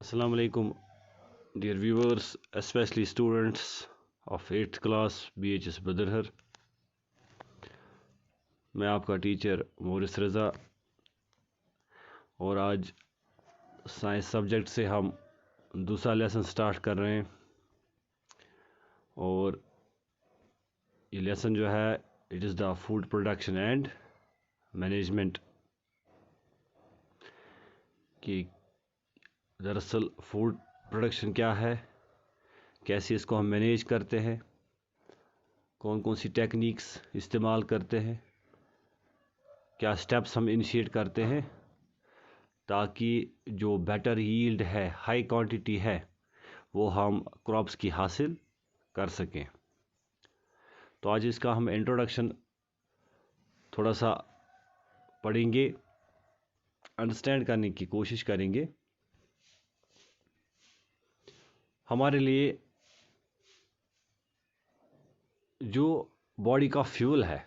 Assalamu alaikum, dear viewers, especially students of 8th class BHS Badrhar. मैं आपका teacher Morris रज़ा और आज science subject से हम दूसरा लेसन स्टार्ट कर रहे हैं और ये लेसन जो है it is the food production and management कि दरअसल फूड प्रोडक्शन क्या है, कैसे इसको हम मैनेज करते हैं, कौन कौन सी टेक्निक्स इस्तेमाल करते हैं, क्या स्टेप्स हम इनिशिएट करते हैं ताकि जो बेटर यील्ड है, हाई क्वांटिटी है, वो हम क्रॉप्स की हासिल कर सकें। तो आज इसका हम इंट्रोडक्शन थोड़ा सा पढ़ेंगे, अंडरस्टैंड करने की कोशिश करेंगे। हमारे लिए जो बॉडी का फ्यूल है,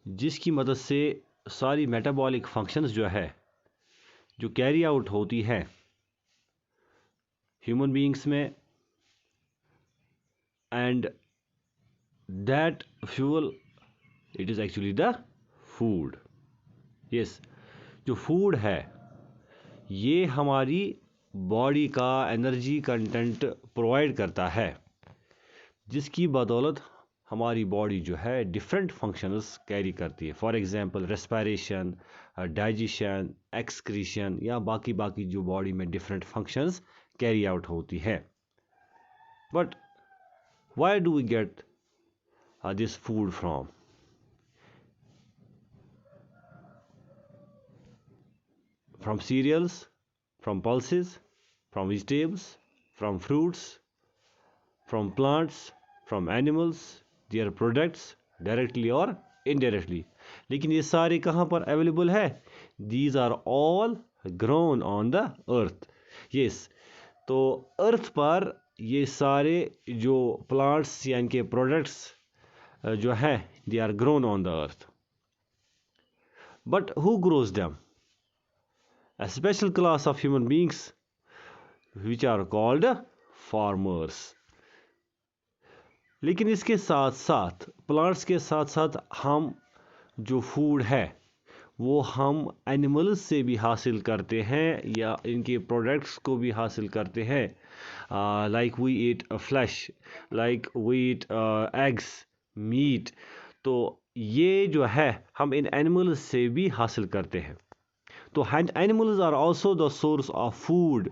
जिसकी मदद से सारी मेटाबॉलिक फंक्शंस जो है जो कैरी आउट होती है ह्यूमन बीइंग्स में, and that fuel it is actually the food. Yes, जो फूड है ये हमारी बॉडी का एनर्जी कंटेंट प्रोवाइड करता है, जिसकी बदौलत हमारी बॉडी जो है डिफरेंट फंक्शंस कैरी करती है। For example respiration, digestion, excretion या बाकी जो बॉडी में डिफरेंट फंक्शंस कैरी आउट होती है। But why do we get this food from? From cereals, from pulses, from vegetables, from fruits, from plants, from animals, their products, directly or indirectly. लेकिन ये सारे कहाँ पर अवेलेबल है? These are all grown on the earth. Yes, तो अर्थ पर ये सारे जो प्लांट्स यानी के प्रोडक्ट्स जो है they are grown on the earth. But who grows them? A special class of human beings which are called farmers. लेकिन इसके साथ साथ प्लांट्स के साथ साथ हम जो फूड है वो हम एनिमल्स से भी हासिल करते हैं या इनके प्रोडक्ट्स को भी हासिल करते हैं। Like we eat flesh, like we eat eggs, meat. तो ये जो है हम इन एनिमल्स से भी हासिल करते हैं। तो animals are also the source of food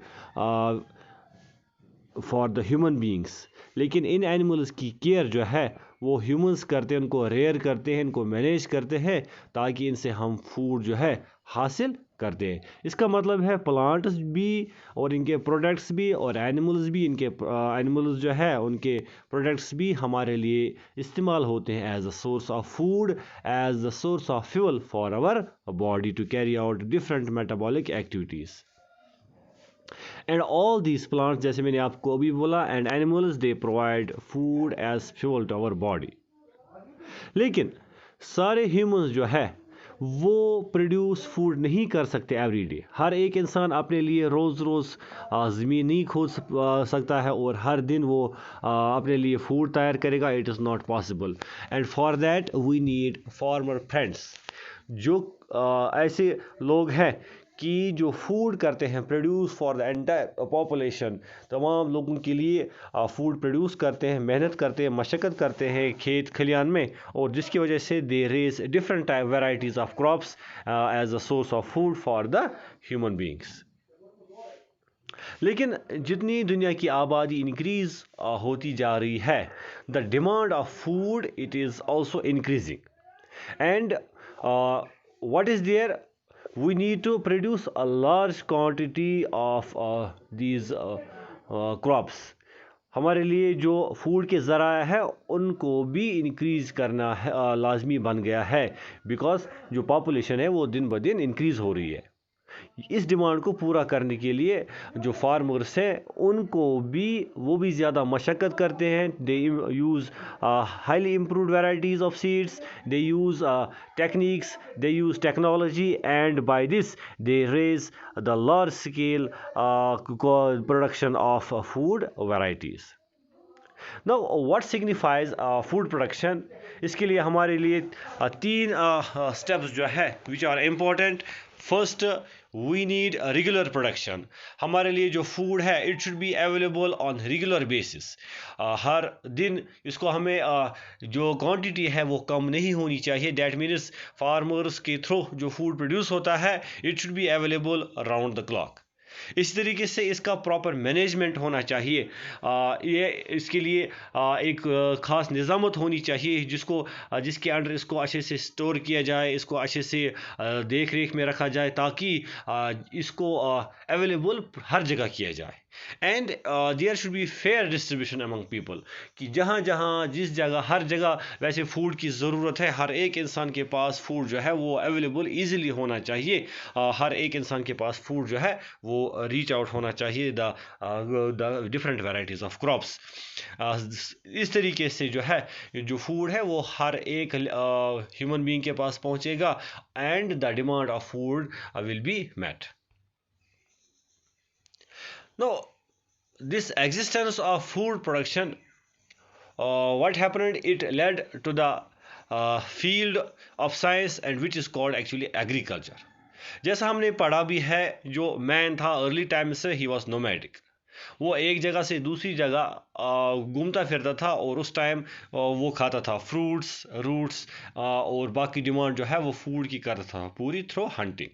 for the human beings. लेकिन इन एनिमल्स की केयर जो है वो ह्यूमंस करते हैं, उनको रेयर करते हैं, इनको मैनेज करते हैं ताकि इनसे हम फूड जो है हासिल करते हैं। इसका मतलब है प्लांट्स भी और इनके प्रोडक्ट्स भी और एनिमल्स भी, इनके एनिमल्स जो है उनके प्रोडक्ट्स भी हमारे लिए इस्तेमाल होते हैं as a source of food, as a source of fuel for our body to carry out different metabolic activities. And all these plants, जैसे मैंने आपको अभी बोला, and animals they provide food as fuel to our body. लेकिन सारे humans जो है वो प्रोड्यूस फूड नहीं कर सकते एवरी डे। हर एक इंसान अपने लिए रोज़ रोज़ ज़मीन नहीं खोद सकता है और हर दिन वो अपने लिए फूड तैयार करेगा। It is not possible, and for that we need farmer friends. जो ऐसे लोग हैं कि जो फूड करते हैं, produce for the entire population, तमाम लोगों के लिए फूड प्रोड्यूस करते हैं, मेहनत करते हैं, मशक्क़त करते हैं खेत खलियान में, और जिसकी वजह से they raise different type varieties of crops as a source of food for the human beings. लेकिन जितनी दुनिया की आबादी इंक्रीज़ होती जा रही है, the demand of food it is also increasing, and what is there, we need to produce a large quantity of these crops. हमारे लिए जो फूड के ज़राए हैं उनको भी इंक्रीज़ करना है, लाजमी बन गया है, बिकॉज जो पॉपुलेशन है वो दिन ब दिन इंक्रीज़ हो रही है। इस डिमांड को पूरा करने के लिए जो फार्मर्स हैं उनको भी वो भी ज़्यादा मशक्क़त करते हैं. They use highly improved varieties of seeds, they use techniques, they use technology, and by this they raise the large scale production of food varieties. Now what signifies food production? इसके लिए हमारे लिए तीन steps जो है which are important. First, we need a regular production. हमारे लिए जो food है it should be available on regular basis. हर दिन इसको हमें जो quantity है वो कम नहीं होनी चाहिए. That means farmers के through जो food produce होता है it should be available around the clock. इस तरीके से इसका प्रॉपर मैनेजमेंट होना चाहिए. ये इसके लिए एक ख़ास निज़ामत होनी चाहिए जिसके अंडर इसको अच्छे से स्टोर किया जाए, इसको अच्छे से देख रेख में रखा जाए ताकि इसको अवेलेबल हर जगह किया जाए. And there should be fair distribution among people कि जहाँ जहाँ जिस जगह हर जगह वैसे फूड की ज़रूरत है, हर एक इंसान के पास फूड जो है वो अवेलेबल ईज़िली होना चाहिए. हर एक इंसान के पास फूड जो है वो रीच आउट होना चाहिए the different varieties of crops. इस तरीके से जो है जो फूड है वो हर एक ह्यूमन बीइंग के पास पहुँचेगा and the demand of food will be met. Now, this existence of food production, what happened? It led to the field of science and which is called actually agriculture. जैसा हमने पढ़ा भी है, जो man था अर्ली टाइम से he was nomadic. वो एक जगह से दूसरी जगह घूमता फिरता था और उस टाइम वो खाता था फ्रूट्स, रूट्स और बाकी डिमांड जो है वो फूड की करता था पूरी थ्रू हंटिंग.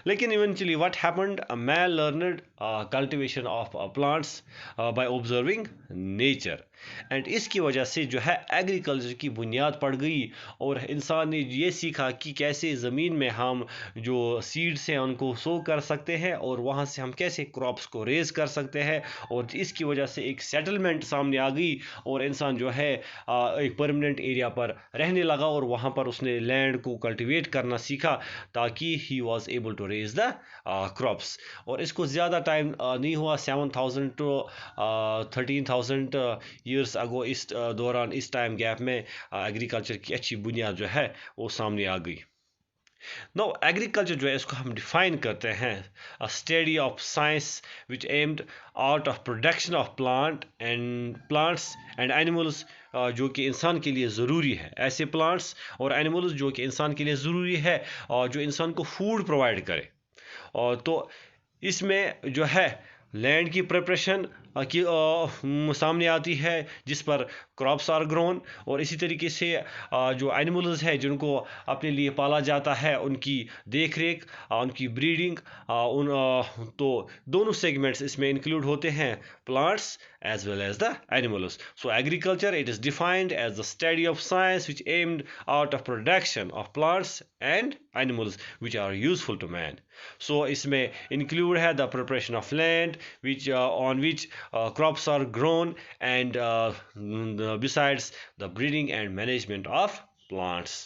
लेकिन eventually what happened, a man learned cultivation of plants by observing nature. And इसकी वजह से जो है एग्रीकल्चर की बुनियाद पड़ गई और इंसान ने ये सीखा कि कैसे ज़मीन में हम जो सीड्स हैं उनको सो कर सकते हैं और वहाँ से हम कैसे क्रॉप्स को रेज कर सकते हैं. और इसकी वजह से एक सेटलमेंट सामने आ गई और इंसान जो है एक परमानेंट एरिया पर रहने लगा और वहाँ पर उसने लैंड को कल्टिवेट करना सीखा ताकि he was able to raise the crops. और इसको ज़्यादा टाइम नहीं हुआ, 7,000 to 13,000 ईयर्स अगो इस दौरान इस टाइम गैप में एग्रीकल्चर की अच्छी बुनियाद जो है वो सामने आ गई. नो एग्रीकल्चर जो है इसको हम डिफाइन करते हैं अ study of science which aimed out of production of plants and animals जो कि इंसान के लिए ज़रूरी है. ऐसे प्लांट्स और एनिमल्स जो कि इंसान के लिए ज़रूरी है और जो इंसान को फूड प्रोवाइड करे. और तो इसमें जो है लैंड की प्रिपरेशन की सामने आती है जिस पर क्रॉप्स आर ग्रोन. और इसी तरीके से जो एनिमल्स हैं जिनको अपने लिए पाला जाता है उनकी देख रेख, उनकी ब्रीडिंग, तो दोनों सेगमेंट्स इसमें इंक्लूड होते हैं, plants as well as the animals. So agriculture, it is defined as the study of science which aimed out of production of plants and animals which are useful to man. So इसमें include है the preparation of land which on which crops are grown and besides the breeding and management of plants.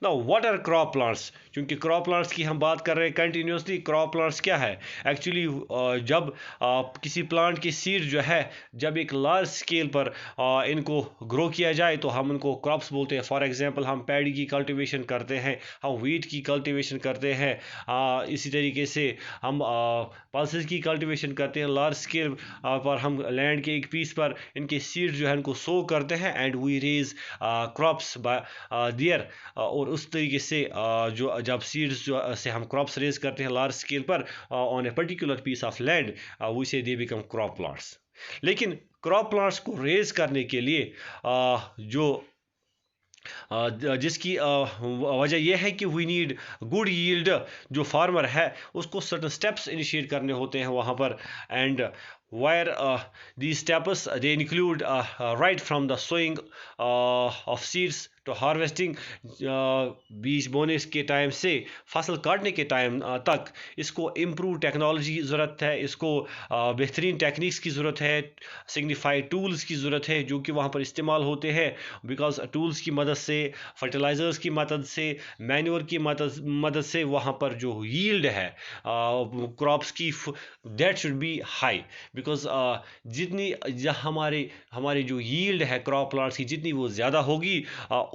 Now what are crop plants? क्योंकि crop plants की हम बात कर रहे हैं continuously. Crop plants क्या है एक्चुअली? जब किसी प्लांट की सीड जो है जब एक लार्ज स्केल पर इनको ग्रो किया जाए तो हम उनको क्रॉप्स बोलते हैं. फॉर एग्जांपल हम पैडी की कल्टीवेशन करते हैं, हम व्हीट की कल्टीवेशन करते हैं, इसी तरीके से हम पल्सेस की कल्टीवेशन करते हैं. लार्ज स्केल पर हम लैंड के एक पीस पर इनके सीड्स जो है इनको सो करते हैं and we raise crops there. और उस तरीके से जो जब सीड्स जो से हम क्रॉप्स रेज करते हैं लार्ज स्केल पर on a particular piece of land, we say they become crop plants. लेकिन क्रॉप प्लांट्स को रेज करने के लिए जिसकी वजह यह है कि वी नीड गुड यील्ड. जो फार्मर है उसको सर्टन स्टेप्स इनिशिएट करने होते हैं वहाँ पर. And where these steps they include right from the sowing of seeds to harvesting, बीज बोने के टाइम से फसल काटने के टाइम तक इसको इम्प्रूव टेक्नोलॉजी की ज़रूरत है, इसको बेहतरीन टेक्निक्स की ज़रूरत है, सिग्निफाइड टूल्स की ज़रूरत है जो कि वहाँ पर इस्तेमाल होते हैं, बिकॉज टूल्स की मदद से, फर्टिलाइज़र्स की मदद से, मैन्योर की मदद से वहाँ पर जो यील्ड है क्रॉप्स की that should be high, because जितनी हमारे हमारी जो यील्ड है क्रॉप प्लांट्स की जितनी वो ज़्यादा होगी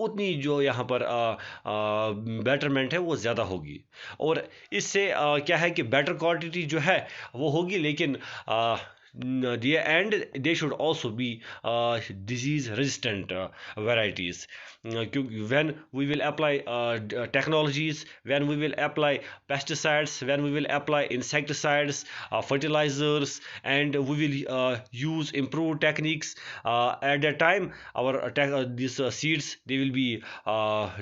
उतनी जो यहाँ पर बेटरमेंट है वो ज़्यादा होगी। और इससे क्या है कि बेटर क्वांटिटी जो है वो होगी, लेकिन and they should also be disease resistant varieties, when we will apply technologies, when we will apply pesticides, when we will apply insecticides, fertilizers, and we will use improved techniques, at that time our these seeds they will be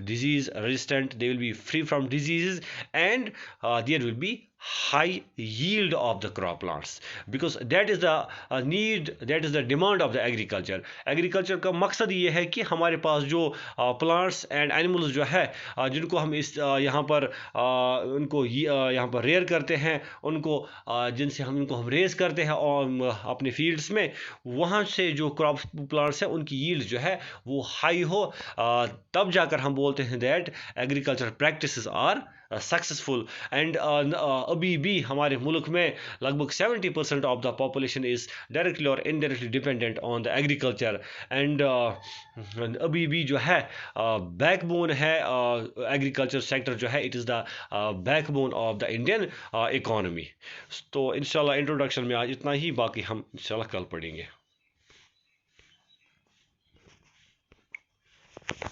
disease resistant, they will be free from diseases, and there will be high yield of the crop plants, because that is the need, that is the demand of the agriculture का मकसद ये है कि हमारे पास जो plants and animals जो है जिनको हम इस यहाँ पर उनको यहाँ पर रेयर करते हैं, उनको जिनसे हम रेज करते हैं और अपने फील्ड्स में, वहाँ से जो क्रॉप प्लांट्स हैं उनकी यील्ड जो है वो हाई हो, तब जाकर हम बोलते हैं that agriculture practices are successful. And अभी भी हमारे मुल्क में लगभग 70% of the population is directly और indirectly dependent on the agriculture, and अभी भी जो है बैकबोन है एग्रीकल्चर सेक्टर जो है, it is the backbone of the Indian economy. तो इंशाल्लाह इंट्रोडक्शन में आज इतना ही, बाकी हम इंशाल्लाह कल पढ़ेंगे।